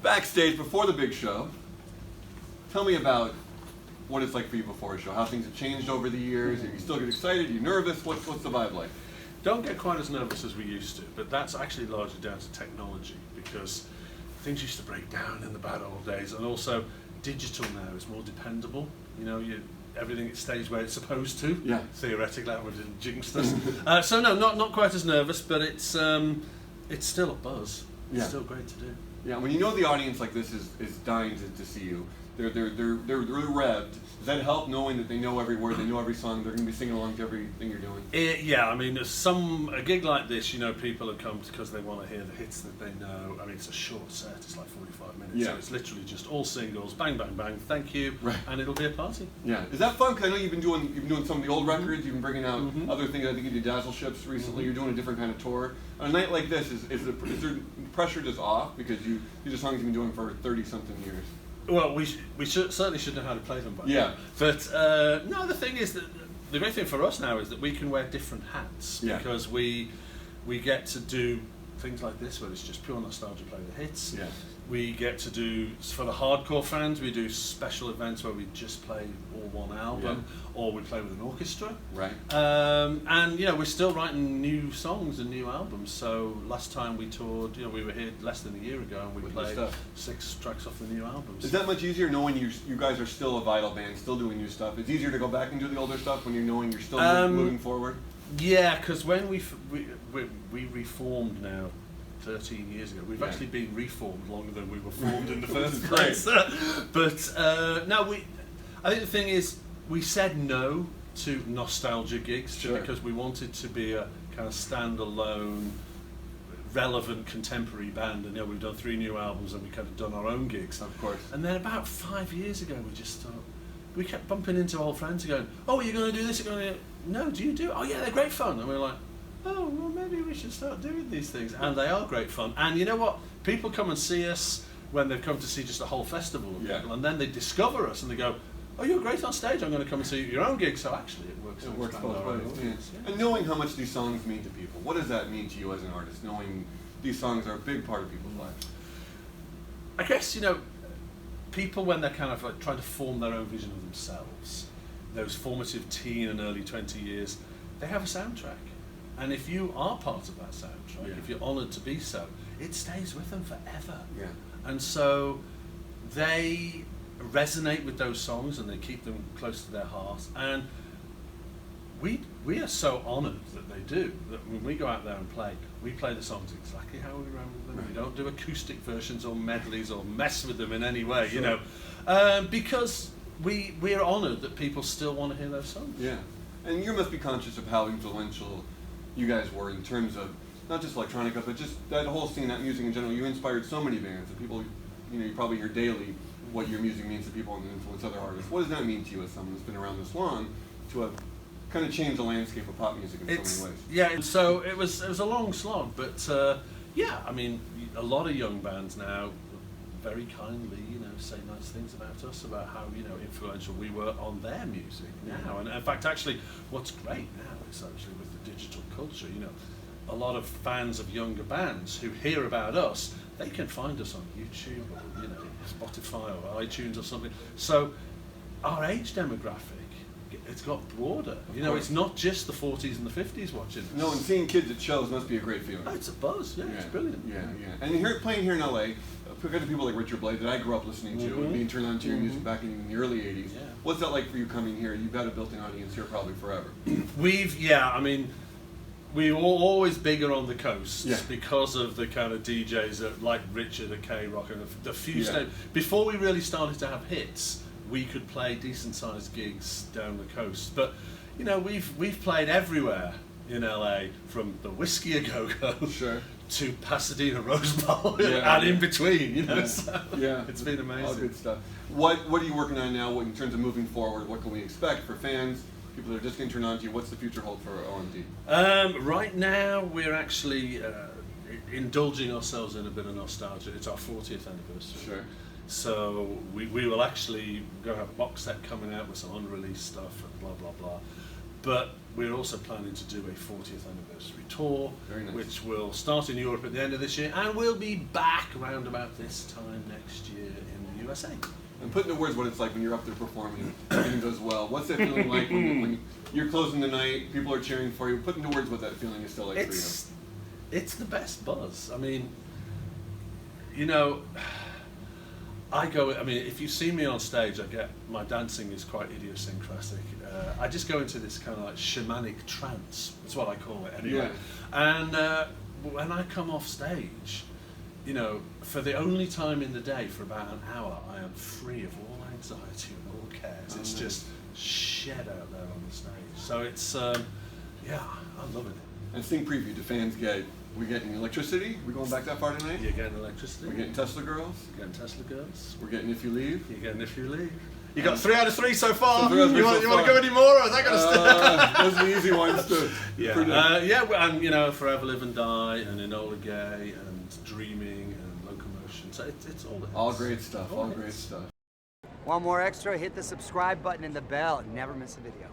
backstage before the big show. Tell me about what it's like for you before a show, how things have changed over the years. Are you still get excited? Are you nervous? What's the vibe like? Don't get quite as nervous as we used to, but that's actually largely down to technology, because things used to break down in the bad old days, and also digital now is more dependable. You know, everything stays where it's supposed to. Yeah. Theoretically, that would jinx us. So no, not quite as nervous, but it's still a buzz. It's still great to do. Yeah, when you know the audience like this is dying to see you, they're revved. Does that help, knowing that they know every word, they know every song, they're going to be singing along to everything you're doing? Yeah, I mean, a gig like this, you know, people have come because they want to hear the hits that they know. I mean, it's a short set, it's like 45 minutes, so it's literally just all singles, bang, bang, bang, thank you, and it'll be a party. Yeah, is that fun? Because I know you've been doing some of the old records, you've been bringing out other things. I think you did Dazzle Ships recently. You're doing a different kind of tour. On a night like this, is the pressure just off because these are songs you've been doing for 30-something years? Well, we certainly should know how to play them by now. But no, the thing is that the great thing for us now is that we can wear different hats, because we get to do things like this where it's just pure nostalgia, play the hits. Yeah. We get to do, for the hardcore fans, we do special events where we just play all one album, or we play with an orchestra. Right. And you know, we're still writing new songs and new albums. So last time we toured, you know, we were here less than a year ago, and we played 6 tracks off the new albums. Is that much easier knowing you guys are still a vital band, still doing new stuff? It's easier to go back and do the older stuff when you're knowing you're still moving forward? Yeah, because when we reformed now 13 years ago. We've actually been reformed longer than we were formed in the first place. But no, I think the thing is, we said no to nostalgia gigs because we wanted to be a kind of standalone, relevant contemporary band. And you know, we've done 3 new albums and we kind of done our own gigs. Of course. And then about 5 years ago, we just thought, we kept bumping into old friends and going, "Oh, are you going to do this? You're going to?" "No, do you do it?" "Oh yeah, they're great fun." And we were like, "Oh, well, maybe we should start doing these things." And they are great fun. And you know what? People come and see us when they've come to see just a whole festival of people, and then they discover us and they go, "Oh, you're great on stage. I'm going to come and see your own gig." So actually, it works. It works both ways. And knowing how much these songs mean to people, what does that mean to you as an artist? Knowing these songs are a big part of people's lives. I guess, you know, people, when they're kind of like trying to form their own vision of themselves, those formative teen and early 20 years, they have a soundtrack. And if you are part of that soundtrack, if you're honoured to be so, it stays with them forever. Yeah. And so they resonate with those songs and they keep them close to their hearts. And we are so honoured that they do, that when we go out there and play, we play the songs exactly how we remember them. Right. We don't do acoustic versions or medleys or mess with them in any way, you know, because we're honoured that people still want to hear those songs. Yeah. And you must be conscious of how influential you guys were in terms of not just electronica, but just that whole scene, that music in general. You inspired so many bands that people, you know, you probably hear daily what your music means to people and influence other artists. What does that mean to you as someone who's been around this long to have kind of changed the landscape of pop music in so many ways? Yeah, so it was a long slog, but yeah, I mean, a lot of young bands now very kindly, you know, say nice things about us, about how, you know, influential we were on their music now. And in fact, actually, what's great now is actually with the digital culture, you know, a lot of fans of younger bands who hear about us, they can find us on YouTube or, you know, Spotify or iTunes or something. So our age demographic, it's got broader. You know, it's not just the 40s and the 50s watching us. No, and seeing kids at shows must be a great feeling. Oh, it's a buzz, it's brilliant. Yeah. And playing here in LA, compared to people like Richard Blade that I grew up listening to and being turned on to your music back in the early 80s. Yeah. What's that like for you coming here? You've got a built-in audience here probably forever. I mean, we were always bigger on the coast because of the kind of DJs that, like Richard at K-Rock and the few before we really started to have hits, we could play decent-sized gigs down the coast. But you know, we've played everywhere in LA, from the Whiskey A Go-Go to Pasadena Rose Bowl and in between. You know, so it's been amazing. All good stuff. What are you working on now? What, in terms of moving forward, what can we expect for fans? People that are just getting turned on to you, what's the future hold for OMD? Right now, we're actually indulging ourselves in a bit of nostalgia. It's our 40th anniversary. Sure. So we will actually go have a box set coming out with some unreleased stuff and blah, blah, blah. But we're also planning to do a 40th anniversary tour, Very nice. which will start in Europe at the end of this year, and we'll be back around about this time next year in the USA. And put into words what it's like when you're up there performing, everything goes well. What's that feeling like when you're closing the night, people are cheering for you? Put into words what that feeling is still like for you. It's the best buzz. I mean, you know, if you see me on stage, my dancing is quite idiosyncratic. I just go into this kind of like shamanic trance, that's what I call it anyway. Yeah. And when I come off stage, you know, for the only time in the day, for about an hour, I am free of all anxiety and all cares. It's just shed out there on the stage. So it's, yeah, I'm loving it. And sing preview, do fans get, we getting electricity? We going back that far tonight? You're getting electricity. We're getting Tesla girls? You're getting Tesla girls. We're getting If You Leave? You're getting If You Leave. You got 3 out of 3 so far. So you want to go any more, or is that going to stay? Those are the easy ones to yeah, and you know, Forever Live and Die, and Enola Gay, and Dreaming, and Locomotion. So it's all the hits. All great stuff. All great stuff. Want more extra? Hit the subscribe button and the bell and never miss a video.